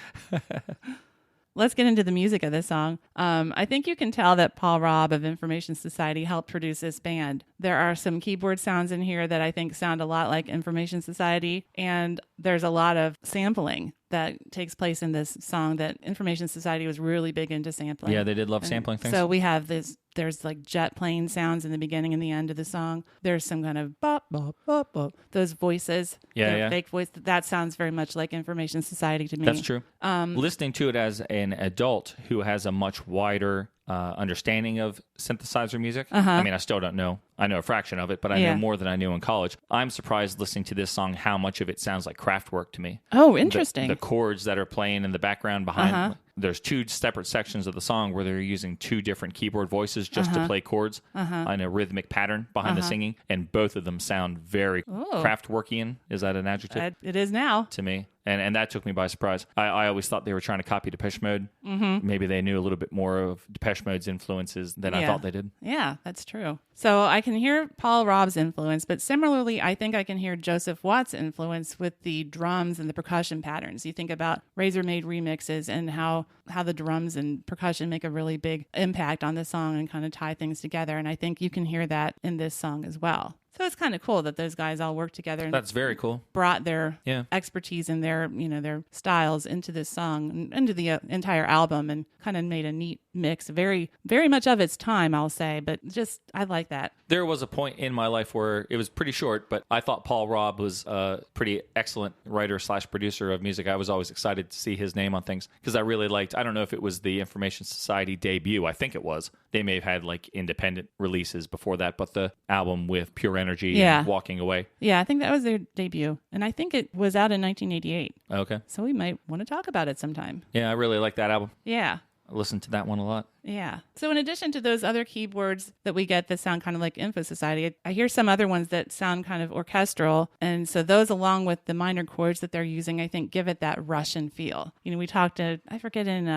Let's get into the music of this song. I think you can tell that Paul Robb of Information Society helped produce this band. There are some keyboard sounds in here that I think sound a lot like Information Society, and there's a lot of sampling. that takes place in this song that Information Society was really big into sampling. Yeah, they did love sampling things. So we have there's like jet plane sounds in the beginning and the end of the song. There's some kind of bop, bop, bop, bop. Those voices. Fake voice. That sounds very much like Information Society to me. That's true. Listening to it as an adult who has a much wider understanding of synthesizer music. I mean, I still don't know. I know a fraction of it, but I know more than I knew in college. I'm surprised listening to this song how much of it sounds like Kraftwerk to me. Oh, interesting. The chords that are playing in the background behind. There's two separate sections of the song where they're using two different keyboard voices just to play chords in a rhythmic pattern behind the singing, and both of them sound very Kraftwerkian. Is that an adjective? It is now. To me. And that took me by surprise. I always thought they were trying to copy Depeche Mode. Maybe they knew a little bit more of Depeche Mode's influences than I thought they did. Yeah, that's true. So I can hear Paul Rob's influence, but similarly, I think I can hear Joseph Watt's influence with the drums and the percussion patterns. You think about Razor-made remixes and how the drums and percussion make a really big impact on the song and kind of tie things together. And I think you can hear that in this song as well. So it's kind of cool that those guys all worked together. And that's very cool. Brought their expertise and their styles into this song, into the entire album, and kind of made a neat mix. Very, very much of its time, I'll say. But just, I like that. There was a point in my life where it was pretty short, but I thought Paul Robb was a pretty excellent writer/producer of music. I was always excited to see his name on things because I really liked, I don't know if it was the Information Society debut. I think it was. They may have had like independent releases before that, but the album with Pure Energy and Walking Away. Yeah, I think that was their debut. And I think it was out in 1988. Okay. So we might want to talk about it sometime. Yeah, I really like that album. Yeah. I listened to that one a lot. Yeah. So in addition to those other keyboards that we get that sound kind of like Info Society, I hear some other ones that sound kind of orchestral. And so those, along with the minor chords that they're using, I think give it that Russian feel. You know, we talked to, I forget in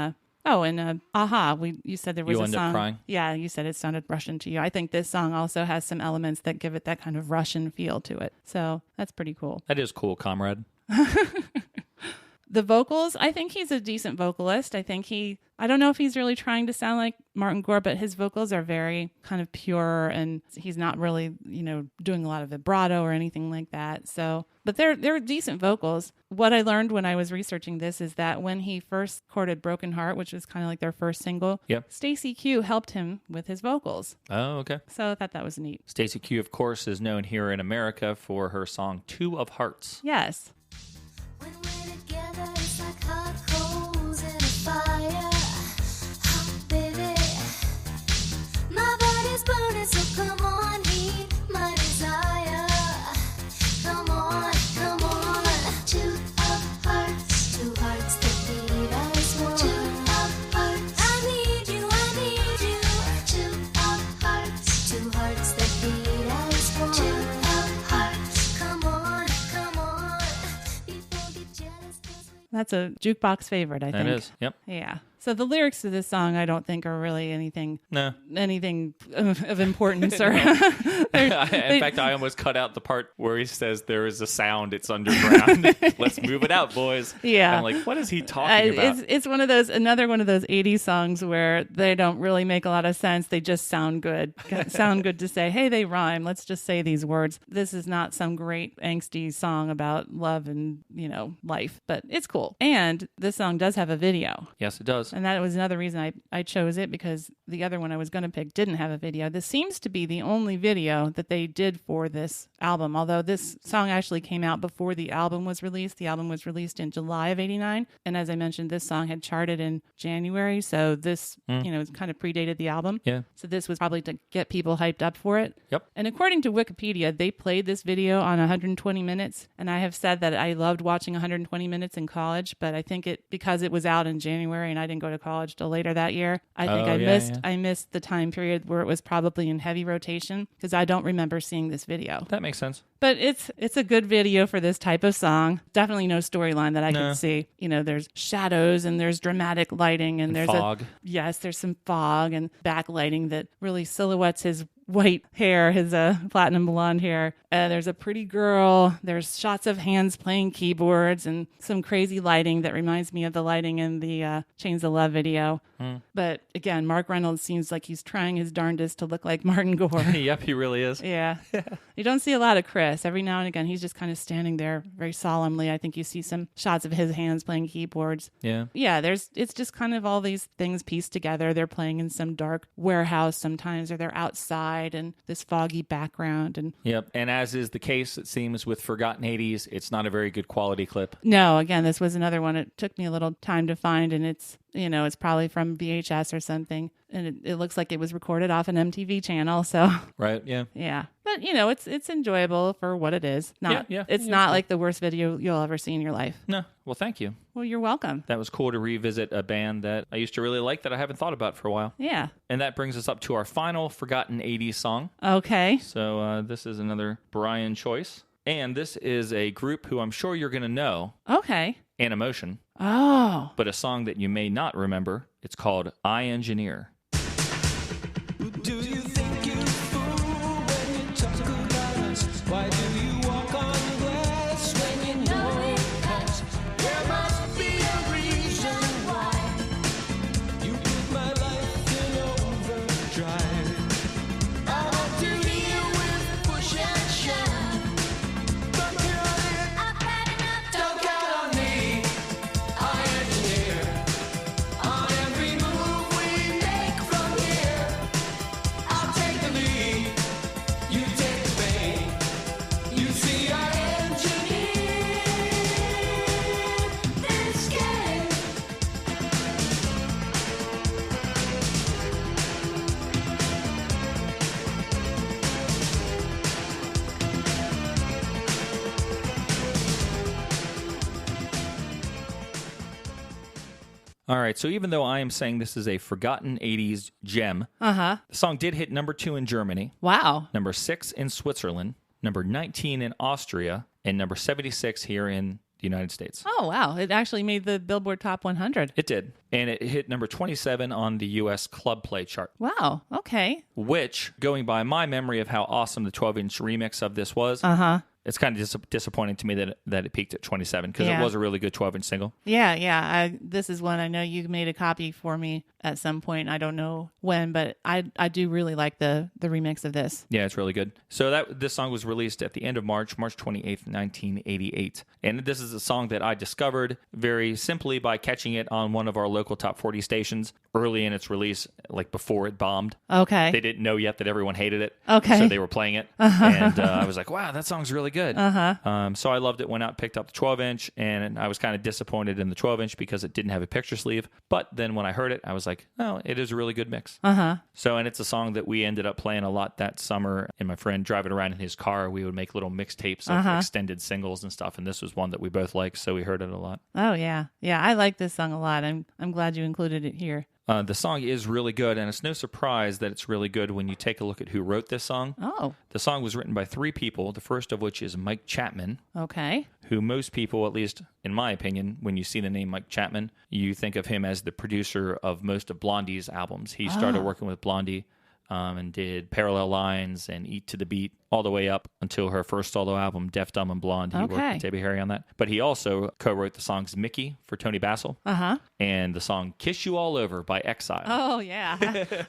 Aha, you said there was a song. You End Up Crying? Yeah, you said it sounded Russian to you. I think this song also has some elements that give it that kind of Russian feel to it. So that's pretty cool. That is cool, comrade. The vocals, I think he's a decent vocalist. I don't know if he's really trying to sound like Martin Gore, but his vocals are very kind of pure, and he's not really, doing a lot of vibrato or anything like that. So, but they're decent vocals. What I learned when I was researching this is that when he first recorded Broken Heart, which was kind of like their first single, Stacey Q helped him with his vocals. Oh, okay. So I thought that was neat. Stacey Q, of course, is known here in America for her song Two of Hearts. Yes. When we're together, it's like hot coals in a fire. Oh, baby, my body's burning, so come on, heat my desire. Come on, come on. Two hearts that beat as one. Two of hearts, I need you. Two hearts that beat as one. Two of hearts, come on. That's a jukebox favorite, I think. It is, yep. Yeah. So the lyrics to this song, I don't think are really anything of importance. Or In fact, I almost cut out the part where he says there is a sound, it's underground. Let's move it out, boys. Yeah. I'm like, what is he talking about? It's another one of those 80s songs where they don't really make a lot of sense. They just sound good. Sound good to say, hey, they rhyme. Let's just say these words. This is not some great angsty song about love and, life, but it's cool. And this song does have a video. Yes, it does. And that was another reason I chose it, because the other one I was going to pick didn't have a video. This seems to be the only video that they did for this album, although this song actually came out before the album was released. The album was released in July of 89. And as I mentioned, this song had charted in January. So this, kind of predated the album. Yeah. So this was probably to get people hyped up for it. Yep. And according to Wikipedia, they played this video on 120 minutes. And I have said that I loved watching 120 minutes in college, but I think because it was out in January and I didn't go to college till later that year, I think I missed the time period where it was probably in heavy rotation, because I don't remember seeing this video. That makes sense. But it's a good video for this type of song. Definitely no storyline that I could see. There's shadows and there's dramatic lighting and there's fog. There's some fog and backlighting that really silhouettes his white hair, his platinum blonde hair. There's a pretty girl. There's shots of hands playing keyboards and some crazy lighting that reminds me of the lighting in the Chains of Love video. But again, Mark Reynolds seems like he's trying his darndest to look like Martin Gore. Yep, he really is. Yeah. You don't see a lot of Chris. Every now and again, he's just kind of standing there very solemnly. I think you see some shots of his hands playing keyboards. Yeah. Yeah, it's just kind of all these things pieced together. They're playing in some dark warehouse sometimes, or they're outside and this foggy background. And Yep, and as is the case, it seems, with Forgotten 80s, it's not a very good quality clip. no, again, this was another one. It took me a little time to find, and it's probably from VHS or something. And it looks like it was recorded off an MTV channel. So Right, yeah. yeah, but it's enjoyable for what it is. It's Yeah, not like the worst video you'll ever see in your life. No, well, thank you. Well, you're welcome. That was cool to revisit a band that I used to really like that I haven't thought about for a while. Yeah. And that brings us up to our final Forgotten 80s song. Okay. So this is another Brian choice. And this is a group who I'm sure you're going to know, Okay. Animotion, Oh. but a song that you may not remember. It's called I Engineer. Do you think you fool when you talk about us? Why do you walk on glass when you know it hurts? There must be a reason why you put my life in overdrive. I want to deal with push and shove, but I've had enough. Don't count on me. I engineer on every move we make from here. I'll take the lead, you take the bait. You see, I engineer this game. All right, so even though I am saying this is a Forgotten 80s gem, the song did hit number 2 in Germany, Wow. number 6 in Switzerland, number 19 in Austria, and number 76 here in the United States. Oh, wow. It actually made the Billboard Top 100. It did. And it hit number 27 on the U.S. Club Play chart, Wow. Okay. which, going by my memory of how awesome the 12-inch remix of this was, it's kind of disappointing to me that it peaked at 27 because Yeah. it was a really good 12-inch single. Yeah. This is one I know you made a copy for me at some point. I don't know when, but I do really like the remix of this. Yeah, it's really good. So this song was released at the end of March 28th, 1988. And this is a song that I discovered very simply by catching it on one of our local top 40 stations early in its release, like before it bombed. Okay. They didn't know yet that everyone hated it. Okay. So they were playing it. And I was like, wow, that song's really good. So I loved it, went out, picked up the 12-inch, and I was kind of disappointed in the 12-inch because it didn't have a picture sleeve. But then when I heard it, I was like, oh, it is a really good mix. So, and it's a song that we ended up playing a lot that summer. And my friend driving around in his car, we would make little mixtapes of extended singles and stuff. And this was one that we both liked, so we heard it a lot. Oh, yeah. Yeah, I like this song a lot. I'm glad you included it here. The song is really good, and it's no surprise that it's really good when you take a look at who wrote this song. Oh, The song was written by 3 people, the first of which is Mike Chapman, okay. who most people, at least in my opinion, when you see the name Mike Chapman, you think of him as the producer of most of Blondie's albums. He started working with Blondie and did Parallel Lines and Eat to the Beat all the way up until her first solo album, Deaf, Dumb, and Blonde. He worked with Debbie Harry on that. But he also co-wrote the songs Mickey for Tony Basil and the song Kiss You All Over by Exile. Oh, yeah.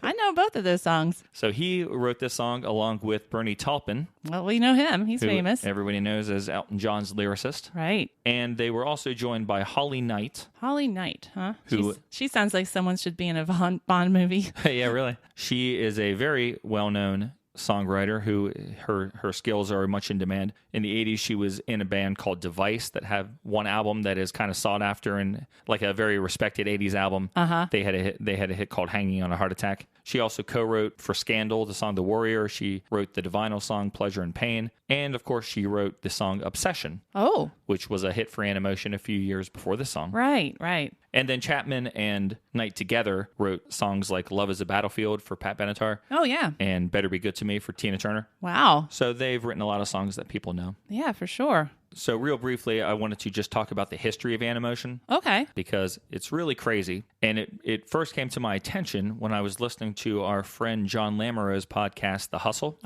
I know both of those songs. So he wrote this song along with Bernie Taupin, Well, we know him. He's who famous. everybody knows as Elton John's lyricist. Right. And they were also joined by Holly Knight. Holly Knight, huh? Who- She sounds like someone should be in a Bond movie. Yeah, really. She is a very well-known songwriter who her skills are much in demand. In the 80s, she was in a band called Device that had one album that is kind of sought after and like a very respected 80s album. They had a hit called Hanging on a Heart Attack. She also co-wrote for Scandal the song The Warrior. She wrote the Divinyl song Pleasure and Pain. And of course, she wrote the song Obsession, Oh, which was a hit for Animotion a few years before this song. right. And then Chapman and Knight together wrote songs like Love is a Battlefield for Pat Benatar Oh, yeah. and Better Be Good to Me Me for Tina Turner. Wow. So they've written a lot of songs that people know. Yeah, for sure. So real briefly, I wanted to just talk about the history of Animotion. Okay. Because it's really crazy. And it first came to my attention when I was listening to our friend John Lamoureux's podcast, The Hustle,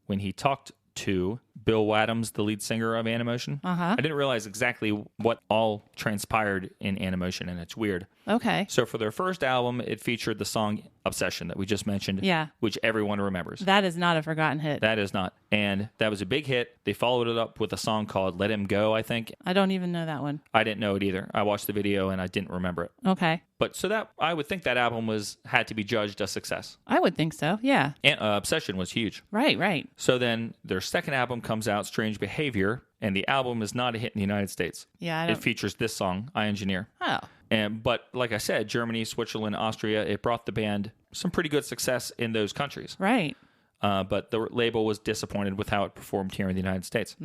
when he talked to Bill Wadhams, the lead singer of Animotion. I didn't realize exactly what all transpired in Animotion, and it's weird. Okay. So for their first album, it featured the song Obsession that we just mentioned, which everyone remembers. That is not a forgotten hit. That is not. And that was a big hit. They followed it up with a song called Let Him Go, I think. I don't even know that one. I didn't know it either. I watched the video and I didn't remember it. Okay. But so that I would think that album had to be judged a success. I would think so, yeah. And Obsession was huge. Right. So then their second album comes out, Strange Behavior, and the album is not a hit in the United States. Yeah, it features this song, I Engineer. Oh. But like I said, Germany, Switzerland, Austria, it brought the band some pretty good success in those countries. Right. But the label was disappointed with how it performed here in the United States.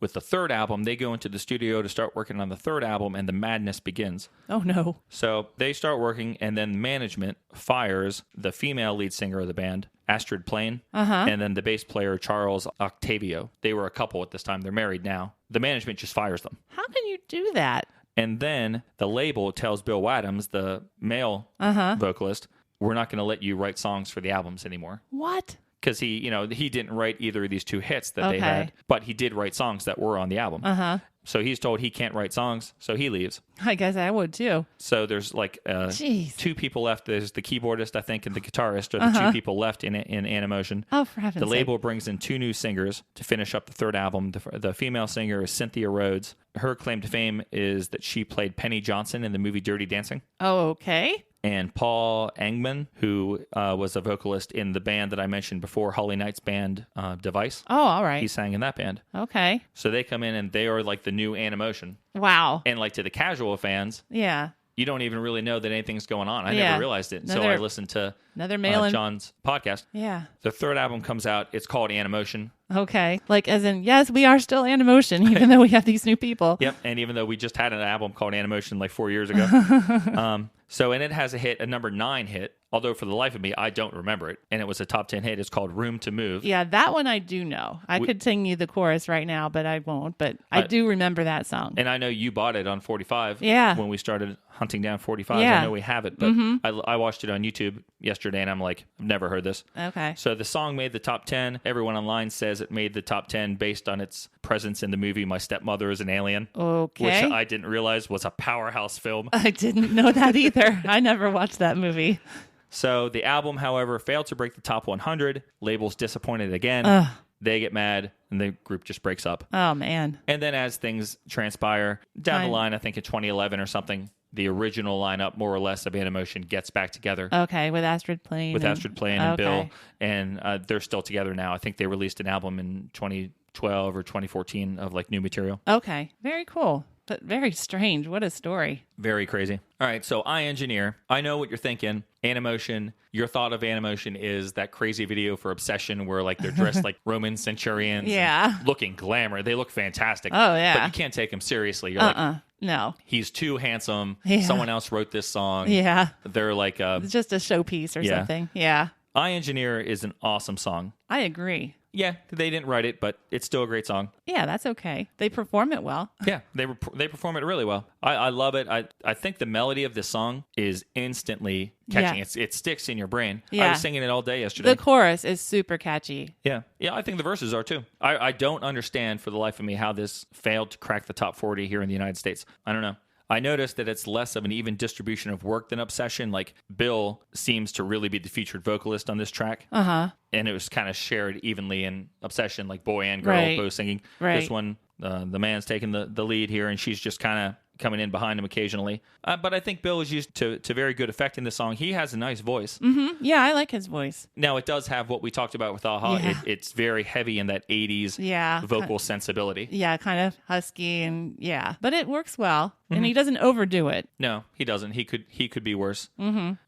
With the third album, they go into the studio to start working on the third album, and the madness begins. Oh, no. So they start working, and then management fires the female lead singer of the band, Astrid Plain, and then the bass player, Charles Octavio. They were a couple at this time. They're married now. The management just fires them. How can you do that? And then the label tells Bill Wadhams, the male vocalist, we're not going to let you write songs for the albums anymore. What? Because he didn't write either of these two hits that they had, but he did write songs that were on the album. So he's told he can't write songs, so he leaves. I guess I would too. So there's like two people left. There's the keyboardist, I think, and the guitarist are the two people left in Animotion. Oh, for heaven's sake. The label brings in two new singers to finish up the third album. The female singer is Cynthia Rhodes. Her claim to fame is that she played Penny Johnson in the movie Dirty Dancing. Oh, okay. And Paul Engman, who was a vocalist in the band that I mentioned before, Holly Knight's band, Device. Oh, all right. He sang in that band. Okay. So they come in and they are like the new Animotion. Wow. And like to the casual fans, you don't even really know that anything's going on. I never realized it. So I listened to John's podcast. Yeah. The third album comes out. It's called Animotion. Okay. Like as in, yes, we are still Animotion, even though we have these new people. Yep. And even though we just had an album called Animotion like 4 years ago. And it has a number 9 hit, although for the life of me, I don't remember it. And it was a top 10 hit. It's called Room to Move. Yeah, that one I do know. I could sing you the chorus right now, but I won't. But I do remember that song. And I know you bought it on 45 when we started hunting down 45. Yeah. I know we have it, but I watched it on YouTube yesterday, and I'm like, I've never heard this. Okay. So the song made the top 10. Everyone online says it made the top 10 based on its presence in the movie My Stepmother is an Alien. Okay. Which I didn't realize was a powerhouse film. I didn't know that either. I never watched that movie. So the album, however, failed to break the top 100. Label's disappointed again. They get mad, and the group just breaks up. Oh, man. And then as things transpire, down the line, I think in 2011 or something, the original lineup, more or less, of Animotion gets back together. Okay, with Astrid Plain. And Bill. And they're still together now. I think they released an album in 2012 or 2014 of like new material. Okay, very cool. But very strange. What a story. Very crazy. All right, so I Engineer. I know what you're thinking. Animotion. Your thought of Animotion is that crazy video for Obsession where like they're dressed like Roman centurions. Yeah. Looking glamour. They look fantastic. Oh, yeah. But you can't take them seriously. You're like, no. He's too handsome. Yeah. Someone else wrote this song. Yeah. They're like... it's just a showpiece or something. Yeah. I Engineer is an awesome song. I agree. Yeah, they didn't write it, but it's still a great song. Yeah, that's okay. They perform it well. Yeah, they perform it really well. I love it. I think the melody of this song is instantly catching. Yeah. It sticks in your brain. Yeah. I was singing it all day yesterday. The chorus is super catchy. Yeah, I think the verses are too. I don't understand for the life of me how this failed to crack the top 40 here in the United States. I don't know. I noticed that it's less of an even distribution of work than Obsession. Like, Bill seems to really be the featured vocalist on this track. And it was kind of shared evenly in Obsession, like boy and girl both singing. Right. This one, the man's taking the lead here, and she's just kind of coming in behind him occasionally. But I think Bill is used to very good effect in this song. He has a nice voice. Mm-hmm. Yeah, I like his voice. Now, it does have what we talked about with Aha. Yeah. It's very heavy in that 80s vocal sensibility. Yeah, kind of husky and but it works well. And he doesn't overdo it. No, he doesn't. He could be worse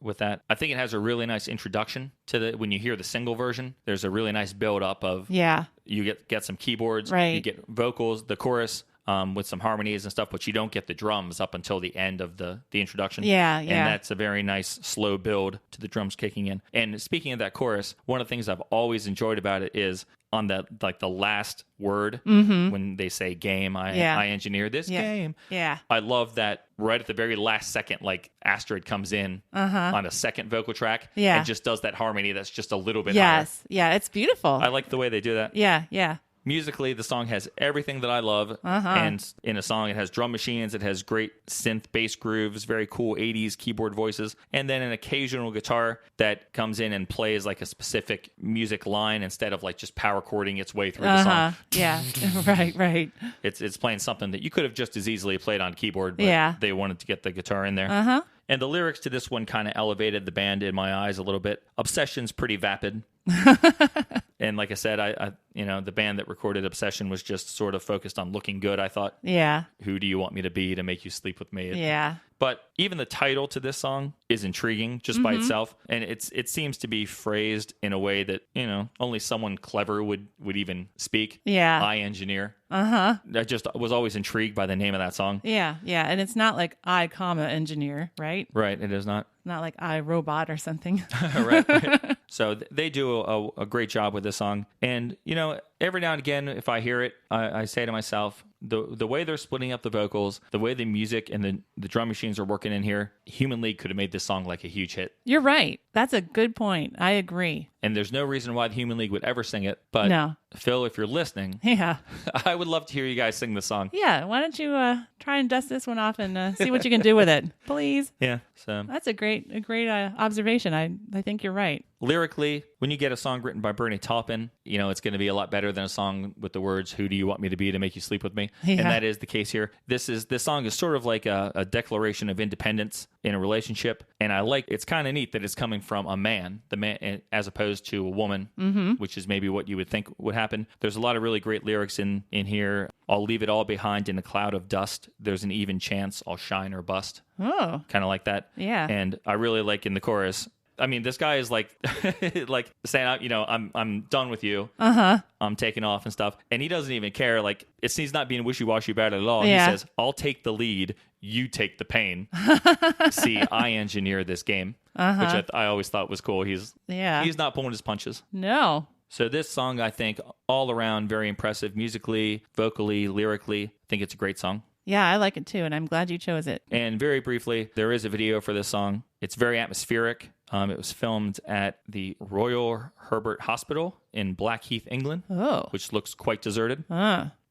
with that. I think it has a really nice introduction to when you hear the single version. There's a really nice build up of you get some keyboards, right. You get vocals, the chorus. with some harmonies and stuff, but you don't get the drums up until the end of the introduction. Yeah. And that's a very nice slow build to the drums kicking in. And speaking of that chorus, one of the things I've always enjoyed about it is on the last word when they say game, I engineer this game. Yeah. I love that right at the very last second, like Astrid comes in on a second vocal track and just does that harmony that's just a little bit higher. Yeah, it's beautiful. I like the way they do that. Yeah. Musically, the song has everything that I love. And in a song, it has drum machines, it has great synth bass grooves, very cool 80s keyboard voices, and then an occasional guitar that comes in and plays like a specific music line instead of like just power chording its way through the song. Yeah, right. It's playing something that you could have just as easily played on keyboard, but they wanted to get the guitar in there. And the lyrics to this one kind of elevated the band in my eyes a little bit. Obsession's pretty vapid. And like I said, I the band that recorded Obsession was just sort of focused on looking good, I thought. Yeah. Who do you want me to be to make you sleep with me? Yeah. But even the title to this song is intriguing just by itself. And it seems to be phrased in a way that, only someone clever would even speak. Yeah. I engineer. I just was always intrigued by the name of that song. Yeah. And it's not like I, engineer, right? Right, it is not. Not like I, robot or something. right. So they do a great job with this song. And, every now and again, if I hear it, I say to myself, the way they're splitting up the vocals, the way the music and the drum machines are working in here, Human League could have made this song like a huge hit. You're right. That's a good point. I agree. And there's no reason why the Human League would ever sing it. But no. Phil, if you're listening, I would love to hear you guys sing the song. Yeah. Why don't you try and dust this one off and see what you can do with it, please? Yeah. So that's a great observation. I think you're right. Lyrically, when you get a song written by Bernie Taupin, it's going to be a lot better than a song with the words, who do you want me to be to make you sleep with me? Yeah. And that is the case here. This song is sort of like a declaration of independence in a relationship. And it's kind of neat that it's coming from a man, as opposed to a woman, which is maybe what you would think would happen. There's a lot of really great lyrics in here. I'll leave it all behind in a cloud of dust. There's an even chance I'll shine or bust. Oh. Kind of like that. Yeah. And I really like in the chorus, I mean, this guy is like saying, I'm done with you. I'm taking off and stuff. And he doesn't even care. Like, he's not being wishy-washy about it at all. Yeah. He says, I'll take the lead. You take the pain. See, I engineer this game, which I always thought was cool. He's not pulling his punches. No. So this song, I think, all around very impressive musically, vocally, lyrically. I think it's a great song. Yeah, I like it too, and I'm glad you chose it. And very briefly, there is a video for this song. It's very atmospheric. It was filmed at the Royal Herbert Hospital in Blackheath, England, which looks quite deserted.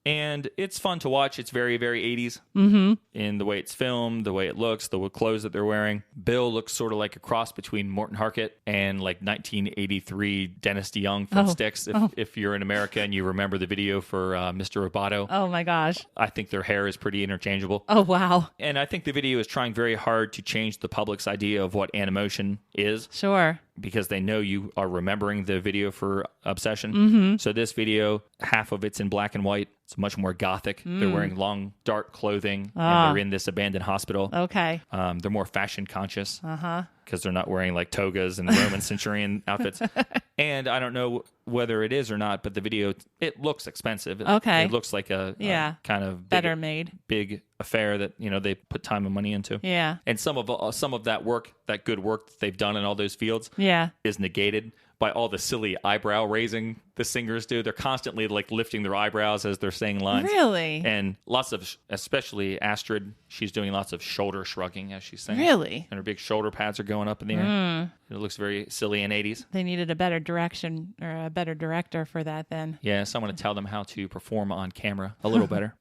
And it's fun to watch. It's very, very 80s in the way it's filmed, the way it looks, the clothes that they're wearing. Bill looks sort of like a cross between Morton Harkett and like 1983 Dennis DeYoung from Styx. If you're in America and you remember the video for Mr. Roboto. Oh, my gosh. I think their hair is pretty interchangeable. Oh, wow. And I think the video is trying very hard to change the public's idea of what Animotion is. Sure. Because they know you are remembering the video for Obsession. So this video, half of it's in black and white. It's much more gothic. They're wearing long, dark clothing, and they're in this abandoned hospital. Okay. They're more fashion conscious. Because they're not wearing like togas and Roman centurion outfits. And I don't know whether it is or not, but the video, it looks expensive. Okay. It looks like a kind of better made big affair that they put time and money into. Yeah. And some of that work, that good work that they've done in all those fields, is negated by all the silly eyebrow raising the singers do. They're constantly like lifting their eyebrows as they're saying lines. Really? And lots of, especially Astrid, she's doing lots of shoulder shrugging as she's singing. Really? And her big shoulder pads are going up in the air. It looks very silly in 80s. They needed a better direction or a better director for that then. Yeah, someone to tell them how to perform on camera a little better.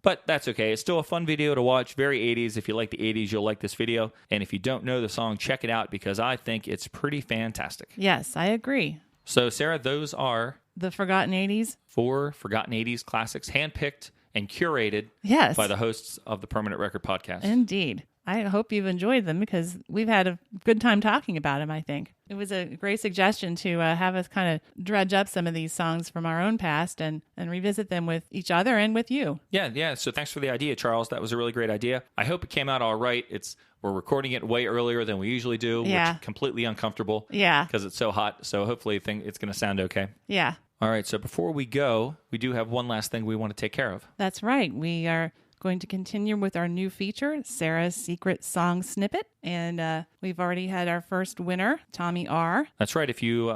But that's okay. It's still a fun video to watch. Very 80s. If you like the 80s, you'll like this video. And if you don't know the song, check it out because I think it's pretty fantastic. Yes, I agree. So, Sarah, those are the Forgotten 80s. 4 Forgotten 80s classics, handpicked and curated by the hosts of the Permanent Record Podcast. Indeed. I hope you've enjoyed them because we've had a good time talking about them, I think. It was a great suggestion to have us kind of dredge up some of these songs from our own past and revisit them with each other and with you. Yeah. So thanks for the idea, Charles. That was a really great idea. I hope it came out all right. We're recording it way earlier than we usually do, which is completely uncomfortable because it's so hot. So hopefully it's going to sound okay. Yeah. All right, so before we go, we do have one last thing we want to take care of. That's right. We are going to continue with our new feature, Sarah's Secret Song Snippet. And we've already had our first winner, Tommy R. That's right. If you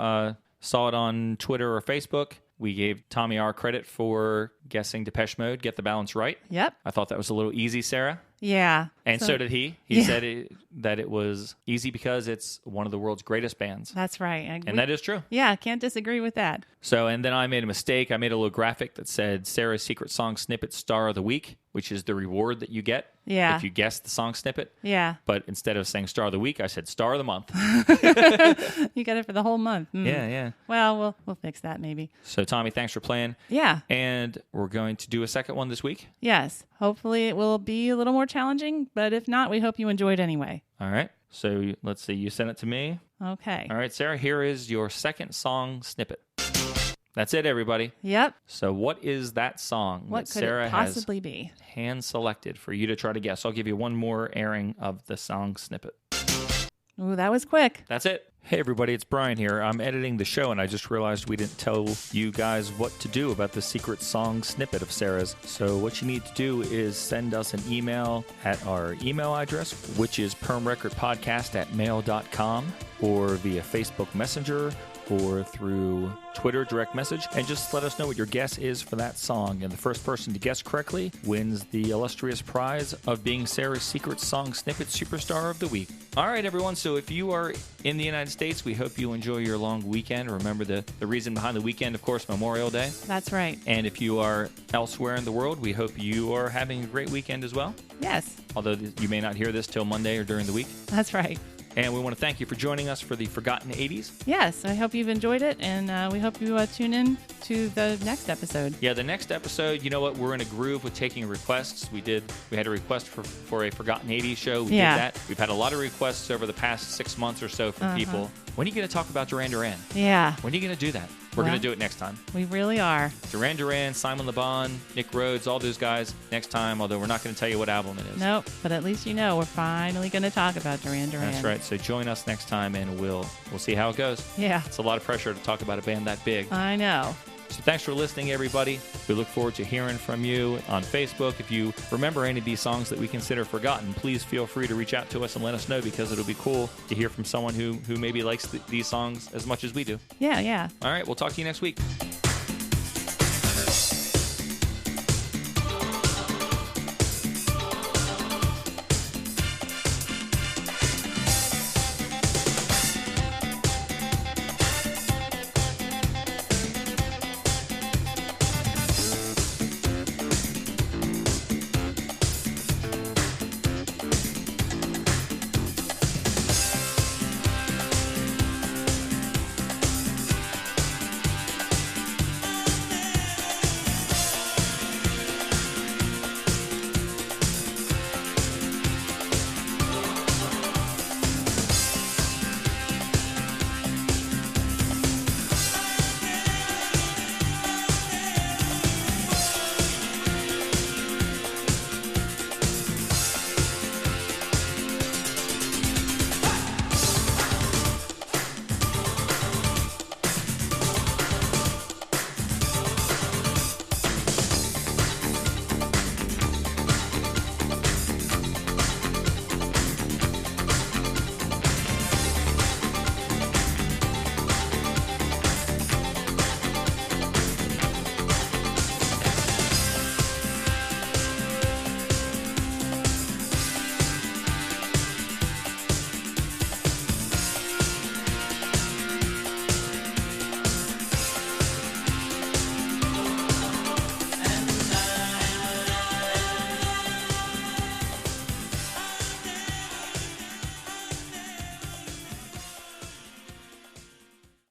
saw it on Twitter or Facebook, we gave Tommy R credit for guessing Depeche Mode, Get the Balance Right. Yep. I thought that was a little easy, Sarah. Yeah. And so did he. He said that it was easy because it's one of the world's greatest bands. That's right. And that is true. Yeah, can't disagree with that. So, and then I made a mistake. I made a little graphic that said Sarah's Secret Song Snippet Star of the Week, which is the reward that you get if you guess the song snippet. Yeah. But instead of saying Star of the Week, I said Star of the Month. You got it for the whole month. Yeah. Well, we'll fix that maybe. So, Tommy, thanks for playing. Yeah. And we're going to do a second one this week. Yes. Hopefully it will be a little more challenging, but if not, we hope you enjoyed anyway. All right. So let's see. You sent it to me. Okay. All right, Sarah, here is your second song snippet. That's it, everybody. Yep. So what is that song What that could Sarah it possibly be? hand-selected for you to try to guess? I'll give you one more airing of the song snippet. Ooh, that was quick. That's it. Hey, everybody, it's Brian here. I'm editing the show, and I just realized we didn't tell you guys what to do about the secret song snippet of Sarah's. So what you need to do is send us an email at our email address, which is permrecordpodcast@mail.com, or via Facebook Messenger, or through Twitter direct message, and just let us know what your guess is for that song. And the first person to guess correctly wins the illustrious prize of being Sarah's Secret Song Snippet Superstar of the Week. All right, everyone. So if you are in the United States, we hope you enjoy your long weekend. Remember the reason behind the weekend, of course, Memorial Day. That's right. And if you are elsewhere in the world, we hope you are having a great weekend as well. Yes. Although you may not hear this till Monday or during the week. That's right. And we want to thank you for joining us for the Forgotten 80s. Yes, I hope you've enjoyed it, and we hope you tune in to the next episode. Yeah, the next episode, you know what? We're in a groove with taking requests. We had a request for a Forgotten 80s show. We did that. We've had a lot of requests over the past 6 months or so from people. When are you going to talk about Duran Duran? Yeah. When are you going to do that? We're going to do it next time. We really are. Duran Duran, Simon Le Bon, Nick Rhodes, all those guys next time, although we're not going to tell you what album it is. Nope, but at least you know we're finally going to talk about Duran Duran. That's right. So join us next time, and we'll see how it goes. Yeah. It's a lot of pressure to talk about a band that big. I know. So thanks for listening, everybody. We look forward to hearing from you on Facebook. If you remember any of these songs that we consider forgotten, please feel free to reach out to us and let us know, because it'll be cool to hear from someone who maybe likes these songs as much as we do. Yeah. All right, we'll talk to you next week.